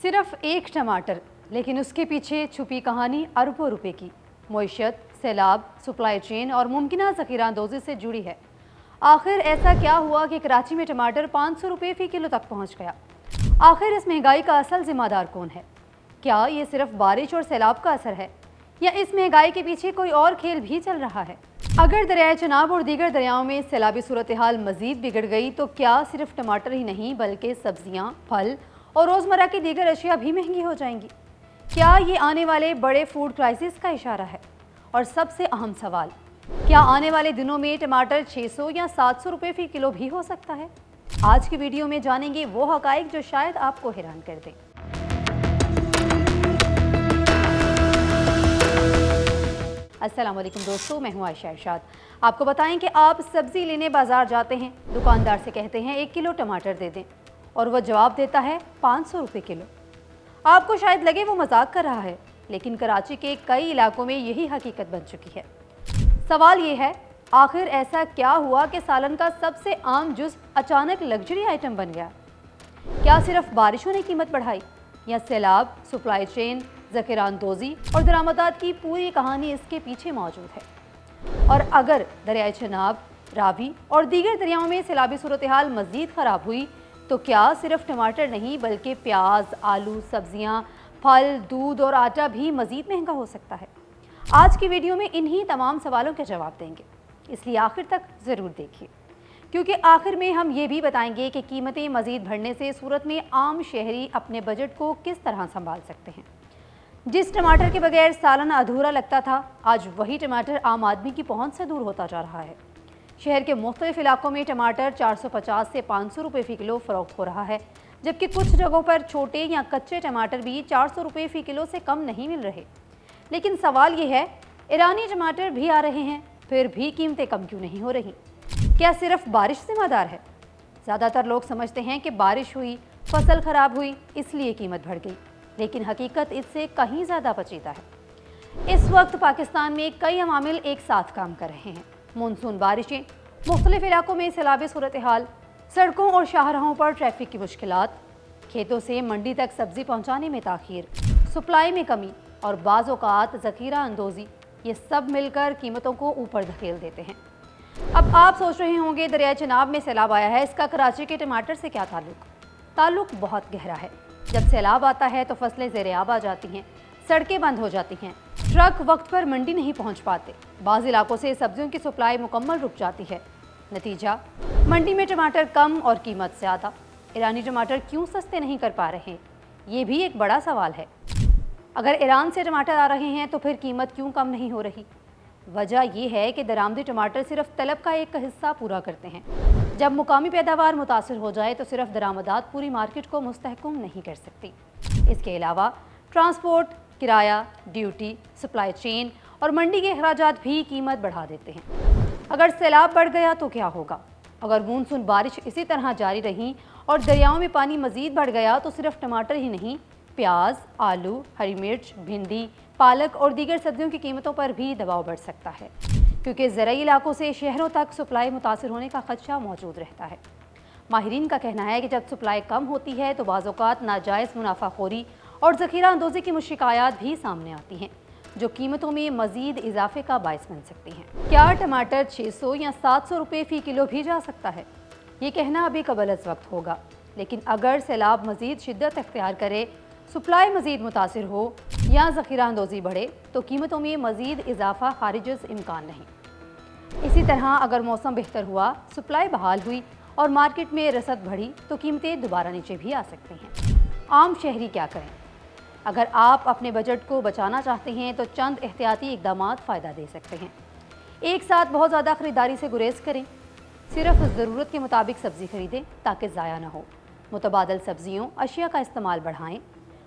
सिर्फ एक टमाटर, लेकिन उसके पीछे छुपी कहानी अरबों रुपए की। मईशत, सैलाब, सप्लाई चेन और मुमकिन ज़ख़ीरा अंदोज़ी से जुड़ी है। आखिर ऐसा क्या हुआ कि कराची में टमाटर 500 रुपये फ़ी किलो तक पहुंच गया? आखिर इस महंगाई का असल जिम्मेदार कौन है? क्या ये सिर्फ बारिश और सैलाब का असर है, या इस महंगाई के पीछे कोई और खेल भी चल रहा है? अगर दरियाए चनाब और दीगर दरियाओं में सैलाबी सूरत हाल मजीद बिगड़ गई तो क्या सिर्फ टमाटर ही नहीं बल्कि सब्जियां, फल और रोज़मर्रा की दीगर अशिया भी महंगी हो जाएंगी? क्या ये आने वाले बड़े फूड क्राइसिस का इशारा है? और सबसे अहम सवाल, क्या आने वाले दिनों में टमाटर 600 या 700 रुपये फ़ी किलो भी हो सकता है? आज की वीडियो में जानेंगे वो हकाइक जो शायद आपको हैरान कर दें। अस्सलाम वालेकुम दोस्तों, मैं हूं आयशा इरशाद। आपको बताएं कि आप सब्ज़ी लेने बाज़ार जाते हैं, दुकानदार से कहते हैं 1 किलो टमाटर दे दें और वह जवाब देता है 500 रुपये किलो। आपको शायद लगे वो मजाक कर रहा है, लेकिन कराची के कई इलाकों में यही हकीकत बन चुकी है। सवाल ये है, आखिर ऐसा क्या हुआ कि सालन का सबसे आम जुज़ अचानक लग्जरी आइटम बन गया? क्या सिर्फ बारिशों ने कीमत बढ़ाई, या सैलाब, सप्लाई चेन, ज़ख़ीरा अंदोज़ी और दरामदात की पूरी कहानी इसके पीछे मौजूद है? और अगर दरियाए चनाब, रावी और दीगर दरियाओं में सैलाबी सूरत हाल मज़ीद ख़राब हुई तो क्या सिर्फ टमाटर नहीं बल्कि प्याज, आलू, सब्जियां, फल, दूध और आटा भी मज़ीद महंगा हो सकता है? आज की वीडियो में इन्हीं तमाम सवालों के जवाब देंगे, इसलिए आखिर तक ज़रूर देखिए, क्योंकि आखिर में हम ये भी बताएंगे कि कीमतें मज़ीद बढ़ने से सूरत में आम शहरी अपने बजट को किस तरह संभाल सकते हैं। जिस टमाटर के बगैर सालन अधूरा लगता था, आज वही टमाटर आम आदमी की पहुंच से दूर होता जा रहा है। शहर के मुख्तलिफ इलाकों में टमाटर 450 से 500 रुपये फ़ी किलो फ़रोख्त हो रहा है, जबकि कुछ जगहों पर छोटे या कच्चे टमाटर भी 400 रुपये फ़ी किलो से कम नहीं मिल रहे। लेकिन सवाल ये है, ईरानी टमाटर भी आ रहे हैं, फिर भी कीमतें कम क्यों नहीं हो रही? क्या सिर्फ बारिश जिम्मेदार है? ज़्यादातर लोग समझते हैं कि बारिश हुई, फसल ख़राब हुई, इसलिए कीमत बढ़ गई, लेकिन हकीकत इससे कहीं ज़्यादा पेचीदा है। इस वक्त पाकिस्तान में कई अवामिल एक साथ काम कर रहे हैं। मानसून बारिशें, मुख्तलिफ इलाकों में सैलाबी सूरत हाल, सड़कों और शाहराहों पर ट्रैफिक की मुश्किलात, खेतों से मंडी तक सब्जी पहुंचाने में ताखीर, सप्लाई में कमी और बाज़ औक़ात ज़ख़ीरा अंदोज़ी, ये सब मिलकर कीमतों को ऊपर धकेल देते हैं। अब आप सोच रहे होंगे, दरिया चनाब में सैलाब आया है, इसका कराची के टमाटर से क्या ताल्लुक़ बहुत गहरा है। जब सैलाब आता है तो फसलें ज़ेर-ए-आब आ जाती हैं, सड़कें बंद हो जाती हैं, ट्रक वक्त पर मंडी नहीं पहुंच पाते, बाज़ इलाकों से सब्जियों की सप्लाई मुकम्मल रुक जाती है। नतीजा, मंडी में टमाटर कम और कीमत ज़्यादा। ईरानी टमाटर क्यों सस्ते नहीं कर पा रहे? ये भी एक बड़ा सवाल है। अगर ईरान से टमाटर आ रहे हैं तो फिर कीमत क्यों कम नहीं हो रही? वजह यह है कि दरामदी टमाटर सिर्फ तलब का एक हिस्सा पूरा करते हैं। जब मुकामी पैदावार मुतासर हो जाए तो सिर्फ दरामदात पूरी मार्केट को मुस्तहकम नहीं कर सकती। इसके अलावा ट्रांसपोर्ट, किराया, ड्यूटी, सप्लाई चेन और मंडी के अखराजात भी कीमत बढ़ा देते हैं। अगर सैलाब बढ़ गया तो क्या होगा? अगर मानसून बारिश इसी तरह जारी रही और दरियाओं में पानी मज़ीद बढ़ गया तो सिर्फ टमाटर ही नहीं, प्याज, आलू, हरी मिर्च, भिंडी, पालक और दीगर सब्जियों की कीमतों पर भी दबाव बढ़ सकता है, क्योंकि ज़राई इलाकों से शहरों तक सप्लाई मुतासर होने का खदशा मौजूद रहता है। माहिरीन का कहना है कि जब सप्लाई कम होती है तो बाज़ औक़ात नाजायज़ मुनाफाखोरी और ज़ख़ीरा अंदोज़ी की शिकायत भी सामने आती हैं, जो कीमतों में मज़ीद इजाफे का बायस बन सकती हैं। क्या टमाटर 600 या 700 रुपये फ़ी किलो भी जा सकता है? ये कहना अभी कबल अज़ वक्त होगा, लेकिन अगर सैलाब मज़ीद शिद्दत अख्तियार करे, सप्लाई मज़ीद मुतासिर हो या ज़ख़ीरा अंदोज़ी बढ़े तो कीमतों में मज़ीद इजाफा खारिज इम्कान नहीं। इसी तरह अगर मौसम बेहतर हुआ, सप्लाई बहाल हुई और मार्केट में रसद बढ़ी तो कीमतें दोबारा नीचे भी आ सकती हैं। आम शहरी क्या करें? अगर आप अपने बजट को बचाना चाहते हैं तो चंद एहतियाती इक़दाम फ़ायदा दे सकते हैं। एक साथ बहुत ज़्यादा ख़रीदारी से गुरेज करें। सिर्फ ज़रूरत के मुताबिक सब्ज़ी खरीदें ताकि ज़ाया ना हो। मुतबादल सब्जियों, अशिया का इस्तेमाल बढ़ाएँ।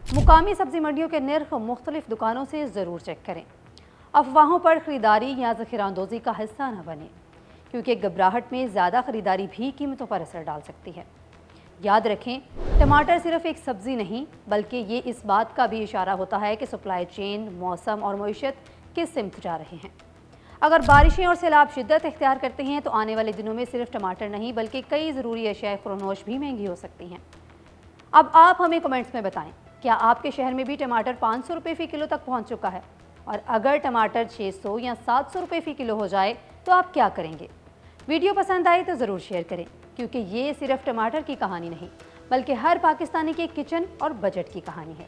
मुकामी सब्ज़ी मंडियों के नर्ख मुख्तलिफ दुकानों से ज़रूर चेक करें। अफवाहों पर ख़रीदारी या ज़ख़ीरा अंदोज़ी का हिस्सा न बने, क्योंकि घबराहट में ज़्यादा ख़रीदारी भी कीमतों पर असर डाल सकती है। याद रखें, टमाटर सिर्फ एक सब्ज़ी नहीं बल्कि ये इस बात का भी इशारा होता है कि सप्लाई चेन, मौसम और मईशत किस सिमत जा रहे हैं। अगर बारिशें और सैलाब शिद्दत इख्तियार करते हैं तो आने वाले दिनों में सिर्फ टमाटर नहीं बल्कि कई ज़रूरी अशिया ख़ुरनोश भी महंगी हो सकती हैं। अब आप हमें कमेंट्स में बताएं, क्या आपके शहर में भी टमाटर 500 रुपये फ़ी किलो तक पहुंच चुका है? और अगर टमाटर 600 या 700 रुपये फ़ी किलो हो जाए तो आप क्या करेंगे? वीडियो पसंद आए तो ज़रूर शेयर करें, क्योंकि ये सिर्फ टमाटर की कहानी नहीं बल्कि हर पाकिस्तानी के किचन और बजट की कहानी है।